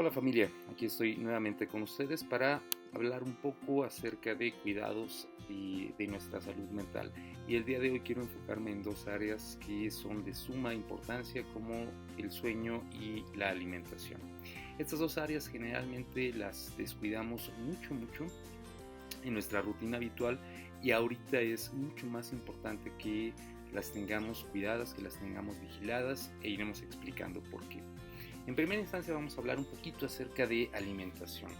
Hola familia, aquí estoy nuevamente con ustedes para hablar un poco acerca de cuidados y de nuestra salud mental. Y el día de hoy quiero enfocarme en dos áreas que son de suma importancia como el sueño y la alimentación. Estas dos áreas generalmente las descuidamos mucho en nuestra rutina habitual y ahorita es mucho más importante que las tengamos cuidadas, que las tengamos vigiladas e iremos explicando por qué. En primera instancia vamos a hablar un poquito acerca de alimentación.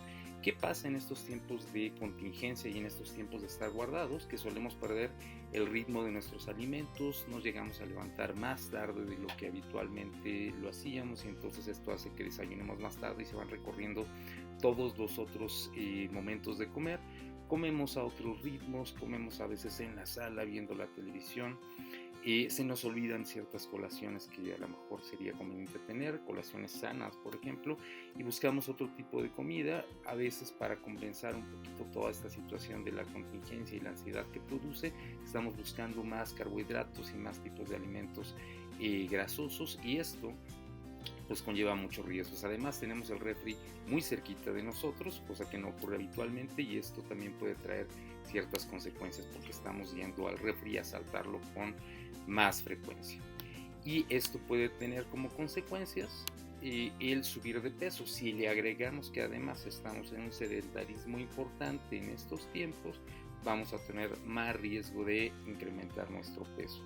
¿Qué pasa en estos tiempos de contingencia y en estos tiempos de estar guardados? Que solemos perder el ritmo de nuestros alimentos, nos llegamos a levantar más tarde de lo que habitualmente lo hacíamos y entonces esto hace que desayunemos más tarde y se van recorriendo todos los otros momentos de comer. Comemos a otros ritmos, comemos a veces en la sala viendo la televisión. Se nos olvidan ciertas colaciones que a lo mejor sería conveniente tener, colaciones sanas por ejemplo, y buscamos otro tipo de comida, a veces para compensar un poquito toda esta situación de la contingencia y la ansiedad que produce, estamos buscando más carbohidratos y más tipos de alimentos grasosos y esto pues conlleva muchos riesgos. Además tenemos el refri muy cerquita de nosotros, cosa que no ocurre habitualmente y esto también puede traer ciertas consecuencias porque estamos yendo al refri a saltarlo con más frecuencia. Y esto puede tener como consecuencias el subir de peso. Si le agregamos que además estamos en un sedentarismo importante en estos tiempos, vamos a tener más riesgo de incrementar nuestro peso.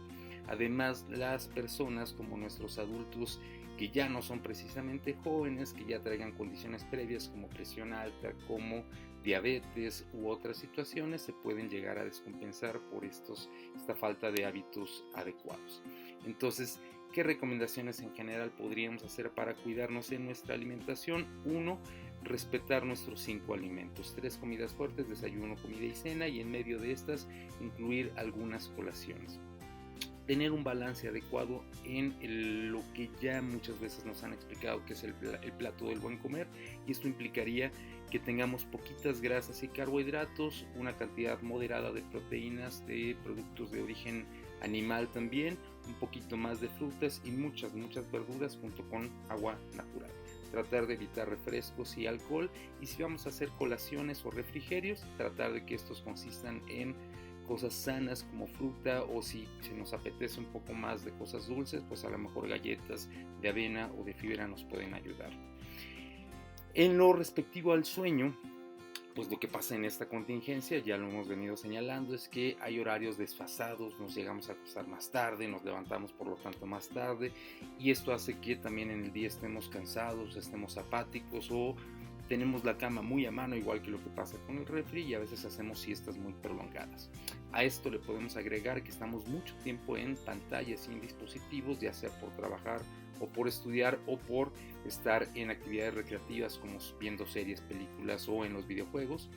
Además, las personas como nuestros adultos que ya no son precisamente jóvenes, que ya traigan condiciones previas como presión alta, como diabetes u otras situaciones, se pueden llegar a descompensar por esta falta de hábitos adecuados. Entonces, ¿qué recomendaciones en general podríamos hacer para cuidarnos en nuestra alimentación? 1. Respetar nuestros 5 alimentos, 3 comidas fuertes, desayuno, comida y cena, y en medio de estas incluir algunas colaciones. Tener un balance adecuado en lo que ya muchas veces nos han explicado que es el plato del buen comer, y esto implicaría que tengamos poquitas grasas y carbohidratos, una cantidad moderada de proteínas, de productos de origen animal también, un poquito más de frutas y muchas verduras junto con agua natural. Tratar de evitar refrescos y alcohol, y si vamos a hacer colaciones o refrigerios, tratar de que estos consistan en cosas sanas como fruta, o si se nos apetece un poco más de cosas dulces, pues a lo mejor galletas de avena o de fibra nos pueden ayudar. En lo respectivo al sueño, pues lo que pasa en esta contingencia, ya lo hemos venido señalando, es que hay horarios desfasados, nos llegamos a acostar más tarde, nos levantamos por lo tanto más tarde, y esto hace que también en el día estemos cansados, estemos apáticos o tenemos la cama muy a mano, igual que lo que pasa con el refri, y a veces hacemos siestas muy prolongadas. A esto le podemos agregar que estamos mucho tiempo en pantallas y en dispositivos, ya sea por trabajar o por estudiar o por estar en actividades recreativas como viendo series, películas o en los videojuegos.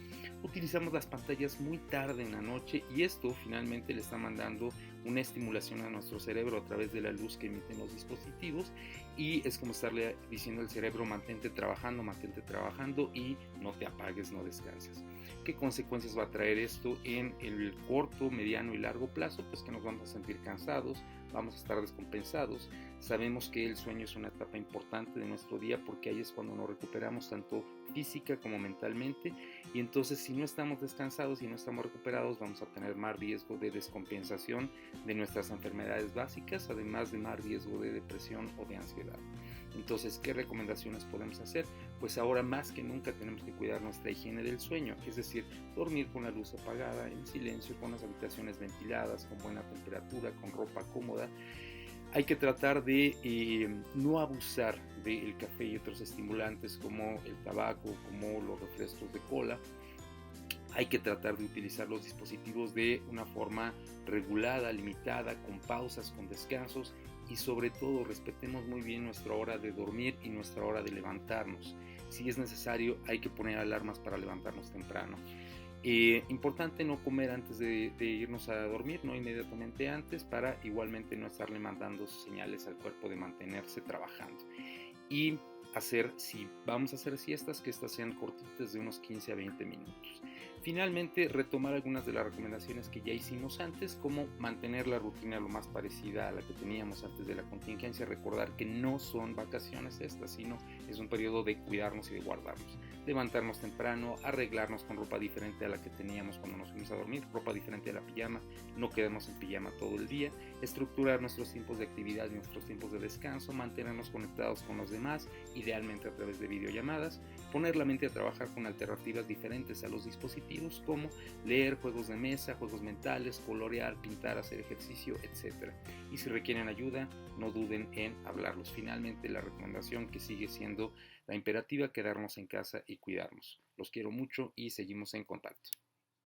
Utilizamos las pantallas muy tarde en la noche y esto finalmente le está mandando una estimulación a nuestro cerebro a través de la luz que emiten los dispositivos, y es como estarle diciendo al cerebro: mantente trabajando y no te apagues, no descanses. ¿Qué consecuencias va a traer esto en el corto, mediano y largo plazo? Pues que nos vamos a sentir cansados, vamos a estar descompensados. Sabemos que el sueño es una etapa importante de nuestro día porque ahí es cuando nos recuperamos tanto física como mentalmente, y entonces si no estamos descansados y no estamos recuperados, vamos a tener más riesgo de descompensación de nuestras enfermedades básicas, además de más riesgo de depresión o de ansiedad. Entonces, ¿qué recomendaciones podemos hacer? Pues ahora más que nunca tenemos que cuidar nuestra higiene del sueño, es decir, dormir con la luz apagada, en silencio, con las habitaciones ventiladas, con buena temperatura, con ropa cómoda. Hay que tratar de no abusar del café y otros estimulantes como el tabaco, como los refrescos de cola. Hay que tratar de utilizar los dispositivos de una forma regulada, limitada, con pausas, con descansos, y sobre todo respetemos muy bien nuestra hora de dormir y nuestra hora de levantarnos. Si es necesario, hay que poner alarmas para levantarnos temprano. Importante no comer antes de irnos a dormir, no inmediatamente antes, para igualmente no estarle mandando señales al cuerpo de mantenerse trabajando. Y si vamos a hacer siestas, que estas sean cortitas de unos 15 a 20 minutos. Finalmente, retomar algunas de las recomendaciones que ya hicimos antes, como mantener la rutina lo más parecida a la que teníamos antes de la contingencia, recordar que no son vacaciones estas, sino es un periodo de cuidarnos y de guardarnos. Levantarnos temprano, arreglarnos con ropa diferente a la que teníamos cuando nos fuimos a dormir, ropa diferente a la pijama, no quedarnos en pijama todo el día, estructurar nuestros tiempos de actividad y nuestros tiempos de descanso, mantenernos conectados con los demás, idealmente a través de videollamadas, poner la mente a trabajar con alternativas diferentes a los dispositivos, como leer, juegos de mesa, juegos mentales, colorear, pintar, hacer ejercicio, etc. Y si requieren ayuda, no duden en hablarlos. Finalmente, la recomendación que sigue siendo la imperativa: quedarnos en casa y cuidarnos. Los quiero mucho y seguimos en contacto.